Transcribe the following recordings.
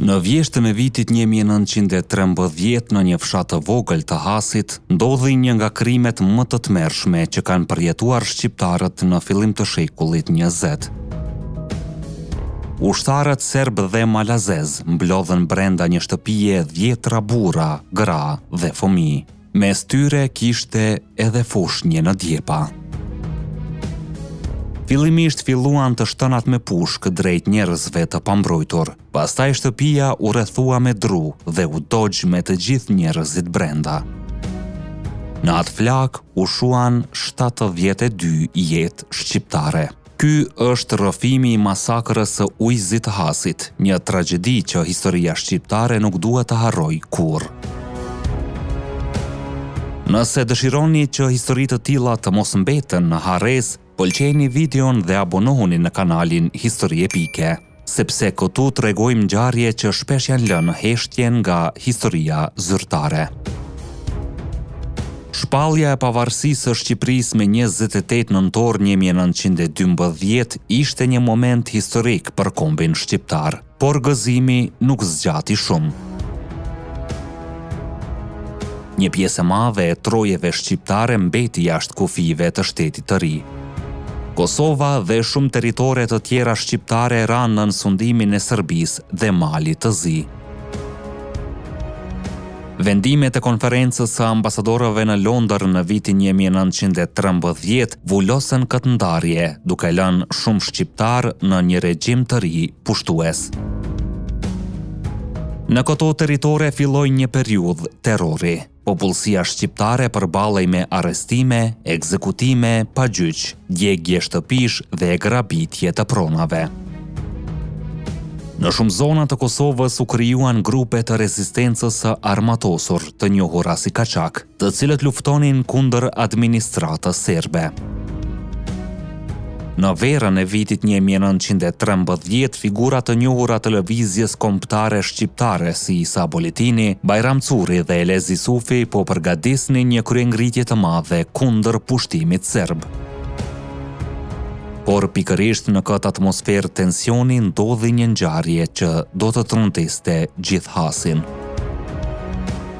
Në vjeshtën e vitit 1913 në një fshat të vogël të Hasit, ndodhi një nga krimet më të tmerrshme që kanë përjetuar shqiptarët në fillim të shekullit 20. Ushtarët serb dhe malazez mblodhen brenda një shtëpie 10 burra, gra dhe fëmijë. Mes tyre kishte edhe fushnjë në djepa. Fillimisht filluan të shtënat me pushkë drejt njerëzve të pambrojtur. Pastaj shtëpia u rrethua me dru dhe u dogj me të gjithë njerëzit brenda. Në atë flak u shuan 72 jetë shqiptare. Ky është rrëfimi i masakrës së Ujzit të Hasit, një tragjedi që historia shqiptare nuk duhet të harrojë kurrë. Nëse dëshironi që histori të tilla të mos mbeten në harres, pëlqeni videon dhe abonohuni në kanalin Histori Epike, sepse këtu tregojmë ngjarje që shpesh janë lënë heshtjen nga historia zyrtare. Shpallja e pavarësisë së Shqipërisë me 28 nëntor 1912 ishte një moment historik për kombin shqiptar, por gëzimi nuk zgjati shumë. Një pjesë e madhe e trojeve shqiptare mbeti jashtë kufive të shtetit të ri. Kosova dhe shumë territore të tjera shqiptare ranë në sundimin e Serbisë dhe Malit të Zi. Vendimet e konferencës së ambasadorëve në Londër në vitin 1913 vullosën këtë ndarje, duke lënë shumë shqiptar në një regjim të ri pushtues. Në këto territore filloi një periudhë terrori. Popullsia shqiptare përballej me arrestime, ekzekutime, pagjyq, djegje shtëpish dhe grabitje të pronave. Në shumë zona të Kosovës u krijuan grupe të rezistencës së armatosur të njohura si kaçak, të cilët luftonin kundër administratës serbe. Në verën e vitit 1913, figura të njohura të lëvizjes kombëtare shqiptare si Isa Bolitini, Bajram Curri dhe Elezi Sufi po përgatisnin një kryengritje të madhe kundër pushtimit serb. Por pikërisht në këtë atmosferë tensioni ndodhi një ngjarje që do të trondiste gjithë Hasin.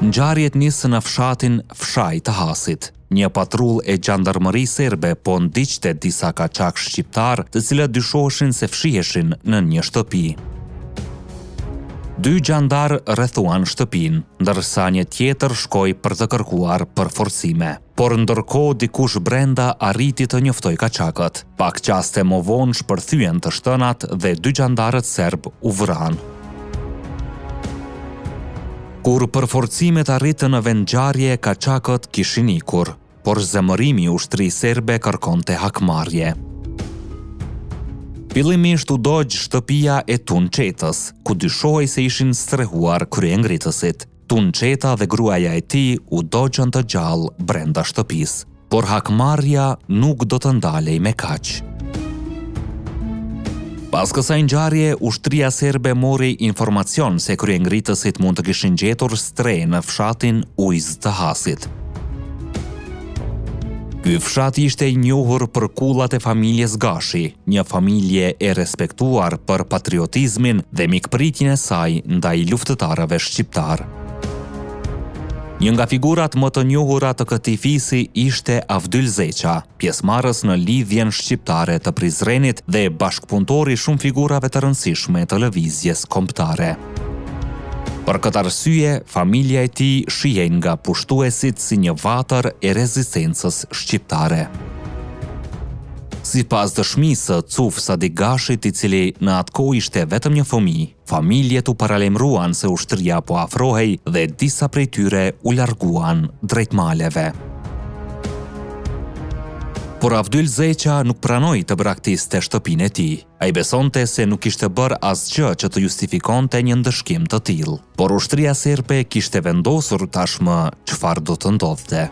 Ngjarjet nisën në fshatin Fshaj të Hasit. Një patrull e gjandarmëri serbe po ndiqte disa kaçak shqiptar, të cilët dyshoheshin se fshiheshin në një shtëpi. 2 gjandar rrethuan shtëpinë, ndërsa një tjetër shkoi për të kërkuar përforcime. Por ndërkohë dikush brenda arriti të njoftoi kaçakët. Pak qaste më vonë shpërthyen të shtënat dhe 2 gjandarët serb u vranë. Kur përforcimet arritën në vendngjarje, kaçakët kishin ikur, por zemërimi i ushtrisë serbe kërkonte hakmarrje. Fillimisht u dogj shtëpia e Tunçetës, ku dyshohej se ishin strehuar kryengritësit. Tunçeta dhe gruaja e tij u dogjën të gjallë brenda shtëpisë, por hakmarrja nuk do të ndalej me kaq. Pas kësaj ngjarje, ushtria serbe mori informacion se kryengritësit mund të kishin gjetur stre në fshatin Ujz të Hasit. Ky fshat ishte i njohur për kullat e familjes Gashi, një familje e respektuar për patriotizmin dhe mikpritjen e saj ndaj luftëtarëve shqiptar. Një nga figurat më të njohura të këtij fisi ishte Avdyl Zeqa, pjesëmarrës në lidhjen shqiptare të Prizrenit dhe bashkëpunëtori shumë figurave të rëndësishme të lëvizjes kombëtare. Për këtë arsye, familja e tij shihej nga pushtuesit si një vatër e rezistencës shqiptare. Sipas dëshmisë së Cuf Sadik Gashit, i cili në atë kohë ishte vetëm një fëmijë, familjet u paralajmëruan se ushtria po afrohej dhe disa prej tyre u larguan drejt maleve. Por Avdyl Zeqa nuk pranoi të braktiste shtëpinë e tij. Ai besonte se nuk kishte bërë asgjë që të justifikonte një ndëshkim të tillë, por ushtria serbe kishte vendosur tashmë çfarë do të ndodhte.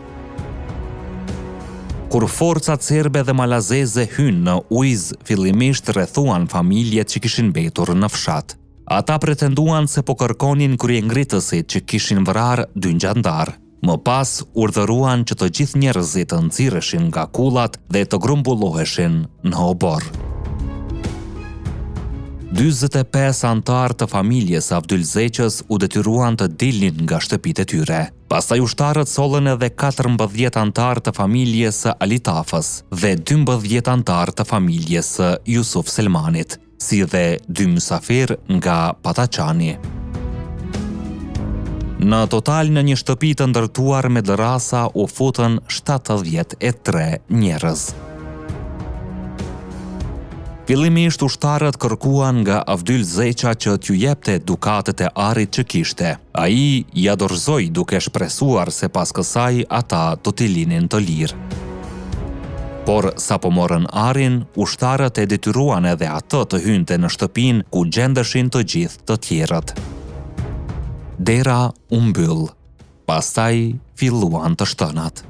Kur forcat serbe dhe malazeze hynë në Ujz, fillimisht rrethuan familjet që kishin mbetur në fshat. Ata pretenduan se po kërkonin kryengritësit që kishin vrarë 2 gjandar. Më pas urdhëruan që të gjithë njerëzit të nxirreshin nga kullat dhe të grumbulloheshin në obor. 45 antar të familjes Avdylzeqës u detyruan të dilnin nga shtëpitë e tyre. Pastaj ushtarët sollën edhe 14 antar të familjes së Alitafës dhe 12 antar të familjes së Jusuf Selmanit, si dhe 2 mysafir nga Pataqani. Në total në një shtëpi të ndërtuar me dërasa u futën 73 njerëz. Fillimisht ushtarët kërkuan nga Avdylzeqa që t'ju jepte dukatet e arit që kishte. Ai ja dorëzoi duke shpresuar se pas kësaj ata do t'i linin të lirë. Por sa po morën arin, ushtarët e detyruan edhe atë të hynte në shtëpinë ku gjendeshin të gjithë të tjerët. Dera u mbyll. Pastaj filluan të shtënat.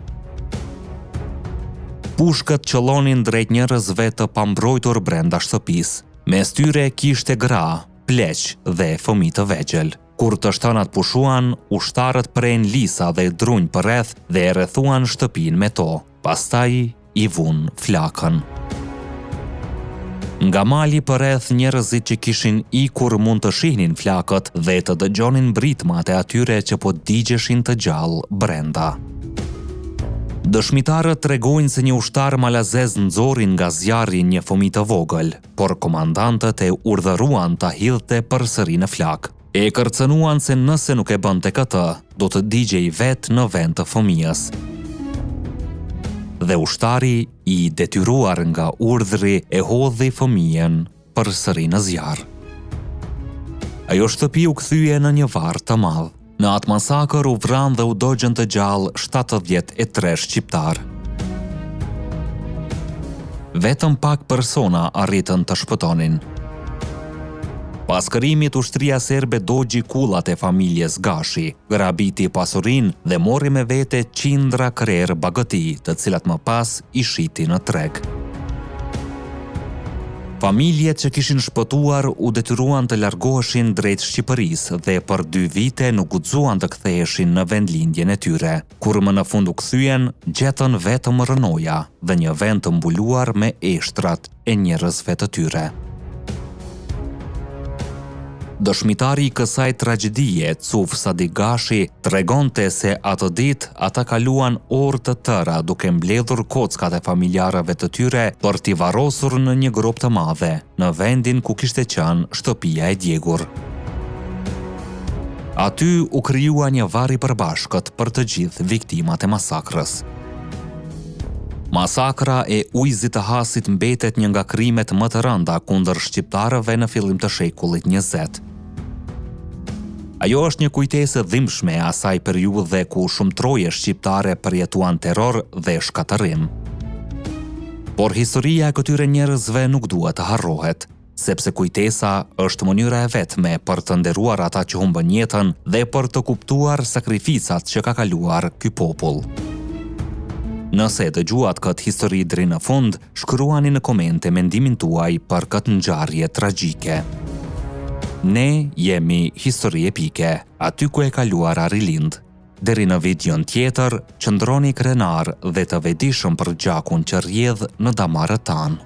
Pushkët qëllonin drejt njerëzve të pambrojtur brenda shtëpisë. Mes tyre kishte gra, pleq dhe fëmijë të vegjël. Kur të shtënat pushuan, ushtarët prejnë lisa dhe drunj përreth dhe e rrethuan shtëpinë me to. Pastaj i vun flakën. Nga mali përreth njerëzit që kishin ikur mund të shihnin flakët dhe të dëgjonin britmat e atyre që po digjeshin të gjallë brenda. Dëshmitarët tregojnë se një ushtar malazez nxorrin nga zjarri një fëmijë të vogël, por komandantët e urdhëruan ta hidhte përsëri në flak. E kërcënuan se nëse nuk e bënte këtë, do të digjej vetë në vend të fëmijës. Dhe ushtari i detyruar nga urdhri e hodhi fëmijën përsëri në zjarr. Ajo shtëpi u kthye në një varr të madh. Në atë masakër u vran dhe u dogjën të gjallë 73 shqiptar. Vetëm pak persona arritën të shpëtonin. Pas kërimit, ushtria serbe dogji kullat e familjes Gashi, grabiti pasurinë dhe mori me vete qindra krerë bagëti, të cilat më pas i shiti në treg. Familjet që kishin shpëtuar u detyruan të largoheshin drejt Shqipërisë dhe për 2 vite nuk guxuan të ktheheshin në vendlindjen e tyre. Kur më në fund u kthyen, gjetën vetëm rënoja dhe një vend të mbuluar me eshtrat e njerëzve të tyre. Dëshmitari i kësaj tragjedie, Cuf Sadik Gashi, tregonte se atë ditë ata kaluan orë të tëra duke mbledhur kockat e familjarëve të tyre për t'i varrosur në një grop të madhe, në vendin ku kishte qenë shtëpia e djegur. Aty u krijua një varr i përbashkët për të gjithë viktimat e masakrës. Masakra e Ujzit të Hasit mbetet një nga krimet më të rënda kundër shqiptarëve në fillim të shekullit 20. Ajo është një kujtesë dhimbshme e asaj periudhe ku shumë troje shqiptare përjetuan terror dhe shkatërim. Por historia e këtyre njerëzve nuk duhet të harrohet, sepse kujtesa është mënyra e vetme për të nderuar ata që humbën jetën dhe për të kuptuar sakrificat që ka kaluar ky popull. Nëse dëgjuat këtë histori deri në fund, shkruani në komente mendimin tuaj për këtë ngjarje tragjike. Ne jemi Histori Epike, aty ku e kaluara rilind. Deri në videon tjetër, qëndroni krenar dhe të vetëdijshëm për gjakun që rrjedh në damarët tanë.